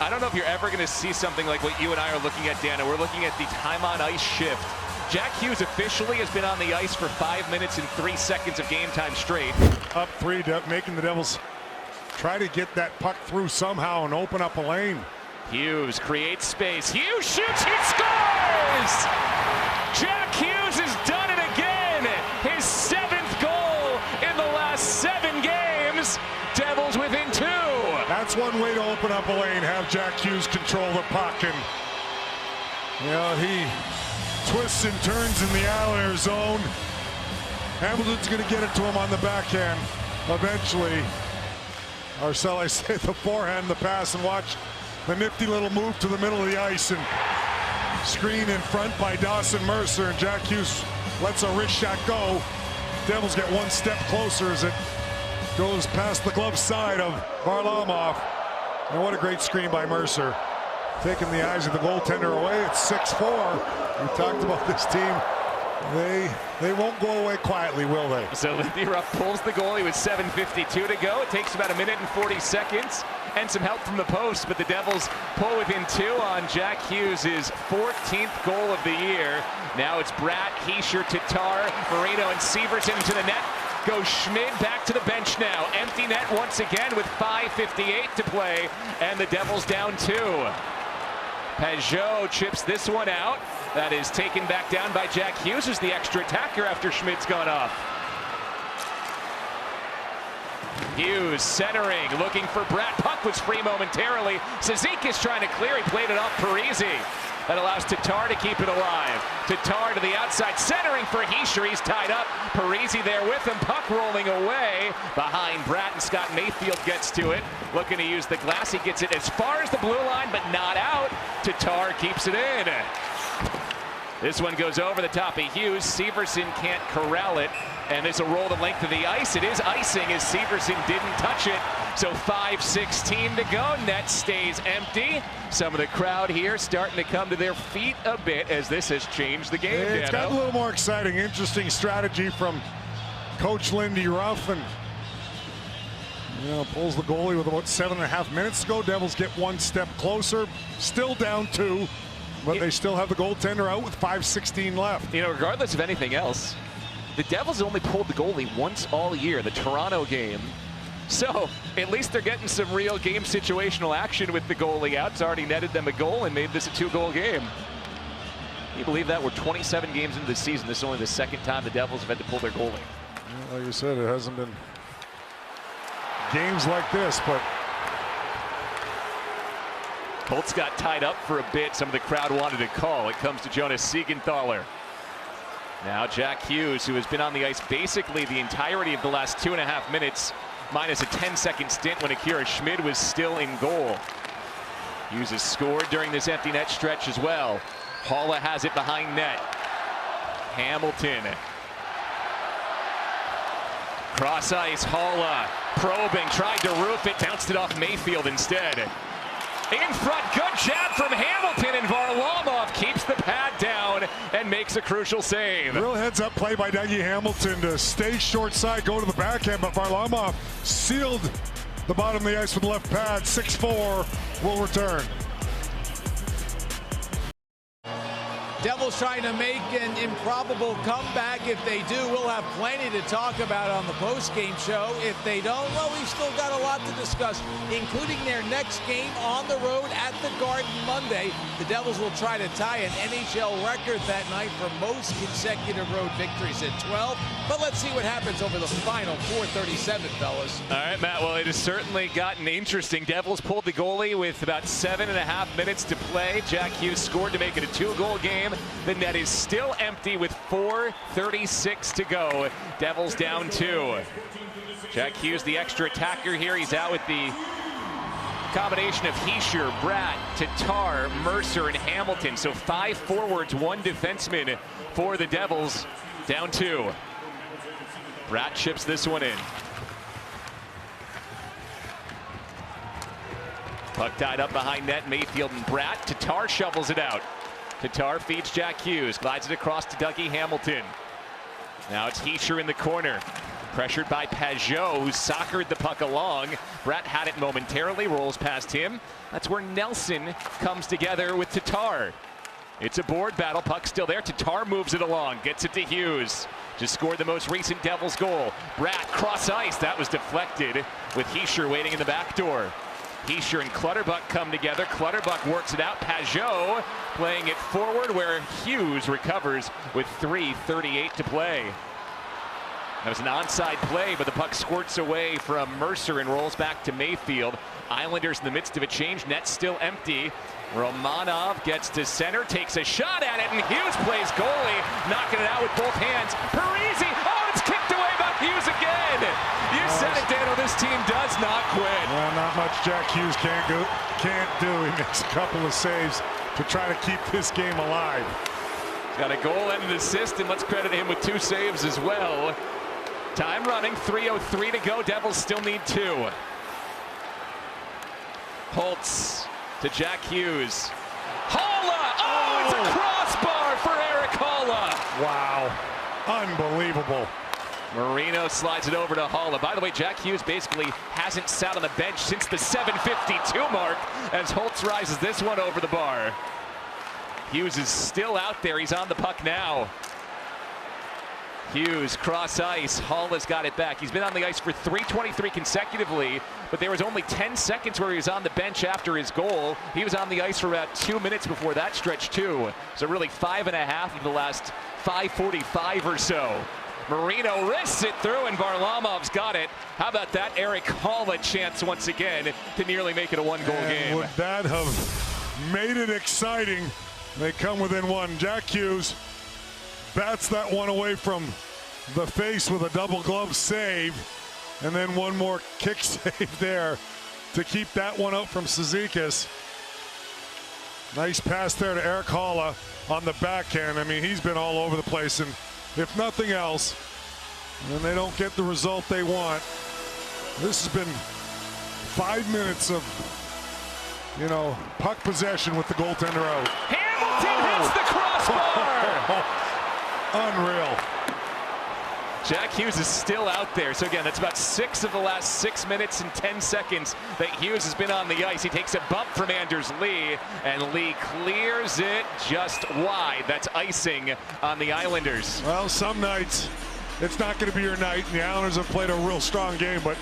I don't know if you're ever going to see something like what you and I are looking at, Dana. We're looking at the time on ice shift. Jack Hughes officially has been on the ice for 5 minutes and 3 seconds of game time straight. Up 3, making the Devils try to get that puck through somehow and open up a lane. Hughes creates space. Hughes shoots, he scores! Jack Hughes has done it again. His 7th goal in the last 7 games. Devils within 2. That's one way to open up a lane, have Jack Hughes control the puck. And he twists and turns in the Islanders zone. Hamilton's going to get it to him on the backhand eventually. Or shall I say the forehand, the pass, and watch the nifty little move to the middle of the ice and screen in front by Dawson Mercer, and Jack Hughes lets a wrist shot go. Devils get one step closer as it goes past the glove side of Varlamov. And what a great screen by Mercer, taking the eyes of the goaltender away. It's 6-4. We talked about this team. They won't go away quietly, will they? So Lindy Ruff pulls the goalie with 7:52 to go. It takes about 1 minute and 40 seconds and some help from the post, but the Devils pull within 2 on Jack Hughes' 14th goal of the year. Now it's Bratt, Hischier, Tatar, Marino, and Severson to the net. Goes Schmid back to the bench now. Empty net once again with 5:58 to play, and the Devils down 2. Pajot chips this one out. That is taken back down by Jack Hughes, who's the extra attacker after Schmid's gone off. Hughes centering, looking for Bratt. Puck was free momentarily. Cizikas trying to clear. He played it off Parise. That allows Tatar to keep it alive. Tatar to the outside, centering for Hischier. He's tied up. Parise there with him. Puck rolling away behind Bratt, and Scott Mayfield gets to it. Looking to use the glass. He gets it as far as the blue line, but not out. Tatar keeps it in. This one goes over the top of Hughes. Severson can't corral it, and there's a roll the length of the ice. It is icing as Severson didn't touch it. So 5:16 to go. Net stays empty. Some of the crowd here starting to come to their feet a bit as this has changed the game. It's got a little more exciting. Interesting strategy from Coach Lindy Ruff, and pulls the goalie with about 7.5 minutes to go. Devils get one step closer. Still down 2. But they still have the goaltender out with 5:16 left. Regardless of anything else, the Devils only pulled the goalie once all year, the Toronto game. So at least they're getting some real game situational action with the goalie out. It's already netted them a goal and made this a 2-goal game. Can you believe that? We're 27 games into the season. This is only the 2nd time the Devils have had to pull their goalie. Like you said, it hasn't been games like this, but Holtz got tied up for a bit. Some of the crowd wanted a call. It comes to Jonas Siegenthaler. Now Jack Hughes, who has been on the ice basically the entirety of the last 2.5 minutes, minus a 10-second stint when Akira Schmid was still in goal. Hughes has scored during this empty net stretch as well. Haula has it behind net. Hamilton. Cross ice, Haula probing, tried to roof it, bounced it off Mayfield instead. In front, good jab from Hamilton, and Varlamov keeps the pad down and makes a crucial save. Real heads-up play by Dougie Hamilton to stay short side, go to the backhand, but Varlamov sealed the bottom of the ice with the left pad. 6-4 will return. Devils trying to make an improbable comeback. If they do, we'll have plenty to talk about on the post-game show. If they don't, well, we've still got a lot to discuss, including their next game on the road at the Garden Monday. The Devils will try to tie an NHL record that night for most consecutive road victories at 12. But let's see what happens over the final 4:37, fellas. All right, Matt, well, it has certainly gotten interesting. Devils pulled the goalie with about 7.5 minutes to play. Jack Hughes scored to make it a 2-goal game. The net is still empty with 4:36 to go. Devils down 2. Jack Hughes, the extra attacker here. He's out with the combination of Hischier, Bratt, Tatar, Mercer, and Hamilton. So 5 forwards, 1 defenseman for the Devils. Down 2. Bratt chips this one in. Puck tied up behind net. Mayfield and Bratt. Tatar shovels it out. Tatar feeds Jack Hughes, glides it across to Dougie Hamilton. Now it's Hischier in the corner. Pressured by Pajot, who soccered the puck along. Bratt had it momentarily, rolls past him. That's where Nelson comes together with Tatar. It's a board battle, puck still there. Tatar moves it along, gets it to Hughes. Just scored the most recent Devils goal. Bratt cross ice, that was deflected with Hischier waiting in the back door. Hischier and Clutterbuck come together. Clutterbuck works it out. Pajot playing it forward where Hughes recovers with 3:38 to play. That was an onside play, but the puck squirts away from Mercer and rolls back to Mayfield. Islanders in the midst of a change, net still empty. Romanov gets to center, takes a shot at it, and Hughes plays goalie, knocking it out with both hands. Parisi, oh, it's kicked away by Hughes again. You said it, Daniel, this team does not quit. Well, not much Jack Hughes can't do. He makes a couple of saves to try to keep this game alive. He's got a goal and an assist, and let's credit him with 2 saves as well. Time running, 3:03 to go. Devils still need 2. Holtz to Jack Hughes. Holla! Oh, it's a crossbar for Eric Holla. Wow, unbelievable. Marino slides it over to Holla. By the way, Jack Hughes basically hasn't sat on the bench since the 7:52 mark as Holtz rises this one over the bar. Hughes is still out there. He's on the puck now. Hughes cross ice. Holla's got it back. He's been on the ice for 3:23 consecutively, but there was only 10 seconds where he was on the bench after his goal. He was on the ice for about 2 minutes before that stretch too. So really 5.5 of the last 5:45 or so. Marino wrists it through, and Varlamov's got it. How about that Eric Holla chance once again to nearly make it a 1-goal game? Would that have made it exciting? They come within 1. Jack Hughes bats that one away from the face with a double glove save, and then one more kick save there to keep that one out from Cizikas. Nice pass there to Eric Holla on the backhand. I mean, he's been all over the place, and if nothing else, and they don't get the result they want, this has been 5 minutes of, puck possession with the goaltender out. Hamilton hits the crossbar! Unreal. Jack Hughes is still out there. So again, that's about 6 of the last 6 minutes and 10 seconds that Hughes has been on the ice. He takes a bump from Anders Lee, and Lee clears it just wide. That's icing on the Islanders. Well, some nights it's not going to be your night, and the Islanders have played a real strong game, but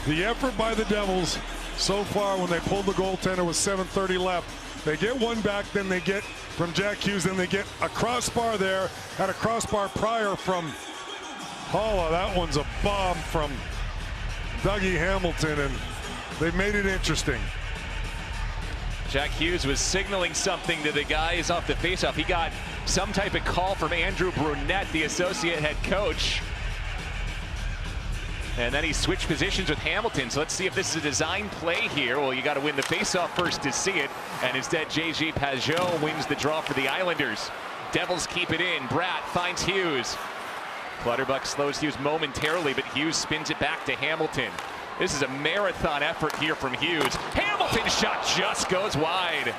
the effort by the Devils so far when they pulled the goaltender with 7:30 left, they get one back, then they get from Jack Hughes, then they get a crossbar there, had a crossbar prior from Holla. That one's a bomb from Dougie Hamilton, and they've made it interesting. Jack Hughes was signaling something to the guys off the faceoff. He got some type of call from Andrew Brunette, the associate head coach. And then he switched positions with Hamilton. So let's see if this is a design play here. Well, you got to win the faceoff first to see it. And instead, J.G. Pajot wins the draw for the Islanders. Devils keep it in. Bratt finds Hughes. Clutterbuck slows Hughes momentarily, but Hughes spins it back to Hamilton. This is a marathon effort here from Hughes. Hamilton's shot just goes wide.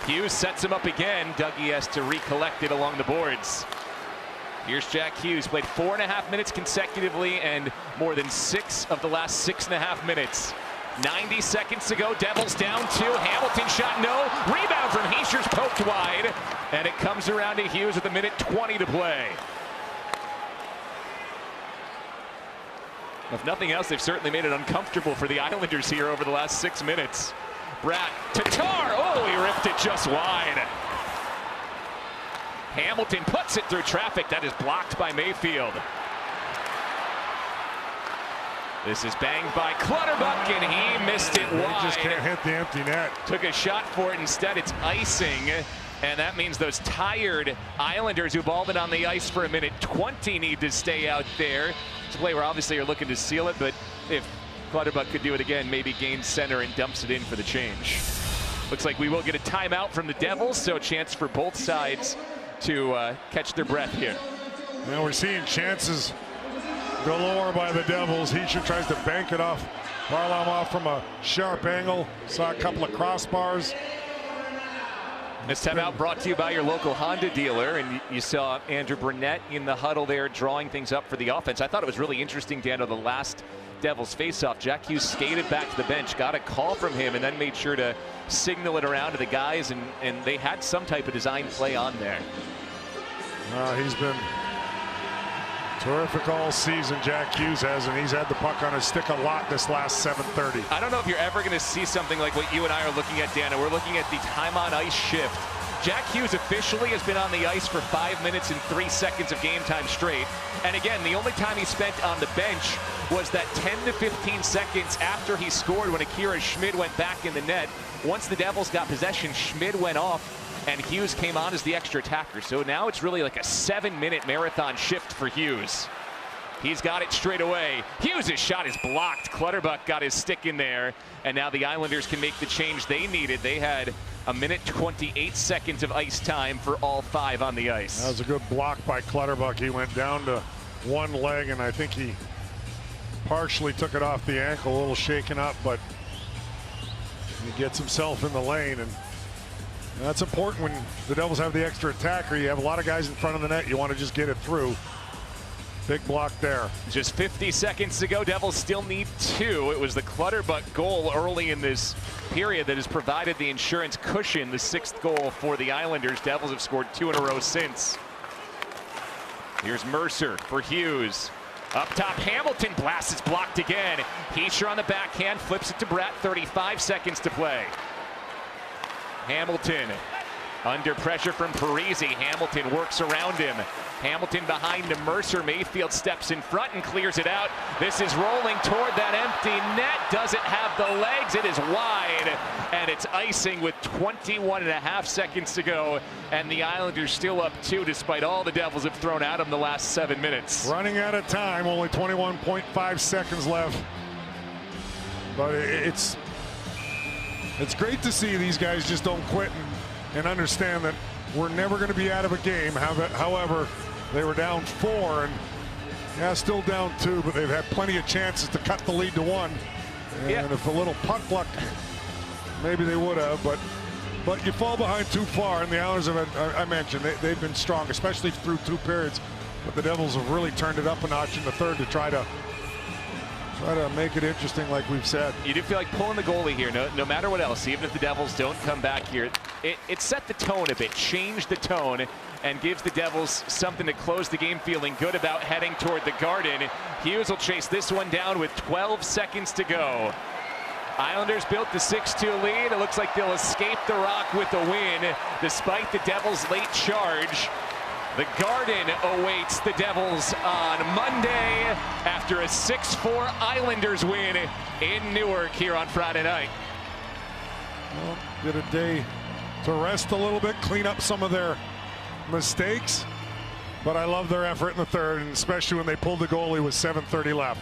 Hughes sets him up again. Dougie has to recollect it along the boards. Here's Jack Hughes, played 4.5 minutes consecutively and more than 6 of the last 6.5 minutes. 90 seconds to go, Devils down 2. Hamilton shot no. Rebound from Hischier's poked wide, and it comes around to Hughes with 1:20 to play. If nothing else, they've certainly made it uncomfortable for the Islanders here over the last 6 minutes. Bratt, Tatar, oh, he ripped it just wide. Hamilton puts it through traffic. That is blocked by Mayfield. This is banged by Clutterbuck, and he missed it wide. He just can't hit the empty net. Took a shot for it. Instead, it's icing, and that means those tired Islanders who've all been on the ice for 1:20 need to stay out there. It's a play where obviously you're looking to seal it, but if Clutterbuck could do it again, maybe gains center and dumps it in for the change. Looks like we will get a timeout from the Devils, so a chance for both sides to catch their breath here. Now we're seeing chances galore by the Devils. Hischier tries to bank it off Varlamov from a sharp angle. Saw a couple of crossbars. This timeout brought to you by your local Honda dealer, and you saw Andrew Burnett in the huddle there drawing things up for the offense. I thought it was really interesting, Dan, the last Devils faceoff. Jack Hughes skated back to the bench, got a call from him, and then made sure to signal it around to the guys, and they had some type of design play on there. He's been terrific all season, Jack Hughes has, and he's had the puck on his stick a lot this last 7:30. I don't know if you're ever going to see something like what you and I are looking at, Dana. We're looking at the time on ice shift. Jack Hughes officially has been on the ice for 5 minutes and 3 seconds of game time straight. And again, the only time he spent on the bench was that 10 to 15 seconds after he scored when Akira Schmid went back in the net. Once the Devils got possession, Schmid went off, and Hughes came on as the extra attacker. So now it's really like a 7-minute marathon shift for Hughes. He's got it straight away. Hughes' shot is blocked. Clutterbuck got his stick in there, and now the Islanders can make the change they needed. They had a minute 28 seconds of ice time for all 5 on the ice. That was a good block by Clutterbuck. He went down to one leg, and I think he partially took it off the ankle, a little shaken up, but he gets himself in the lane, and that's important when the Devils have the extra attacker. You have a lot of guys in front of the net. You want to just get it through. Big block there. Just 50 seconds to go. Devils still need 2. It was the Clutterbuck goal early in this period that has provided the insurance cushion, the 6th goal for the Islanders. Devils have scored 2 in a row since. Here's Mercer for Hughes. Up top, Hamilton blasts. It's blocked again. Heischer on the backhand, flips it to Bratt. 35 seconds to play. Hamilton under pressure from Parise. Hamilton works around him. Hamilton behind to Mercer. Mayfield steps in front and clears it out. This is rolling toward that empty net. Doesn't have the legs. It is wide, and it's icing with 21.5 seconds to go. And the Islanders still up 2 despite all the Devils have thrown at them the last 7 minutes. Running out of time, only 21.5 seconds left. But it's great to see these guys just don't quit and understand that we're never going to be out of a game. However, they were down 4, and yeah, still down 2, but they've had plenty of chances to cut the lead to 1. And if a little puck luck, maybe they would have, but you fall behind too far, and the Islanders have, I mentioned, they've been strong, especially through 2 periods, but the Devils have really turned it up a notch in the 3rd to try to make it interesting, like we've said. You do feel like pulling the goalie here, no matter what else, even if the Devils don't come back here. It set the tone a bit, changed the tone, and gives the Devils something to close the game feeling good about heading toward the Garden. Hughes will chase this one down with 12 seconds to go. Islanders built the 6-2 lead. It looks like they'll escape the Rock with a win, despite the Devils' late charge. The Garden awaits the Devils on Monday after a 6-4 Islanders win in Newark here on Friday night. Well, get a day to rest a little bit, clean up some of their mistakes. But I love their effort in the 3rd, and especially when they pulled the goalie with 7:30 left.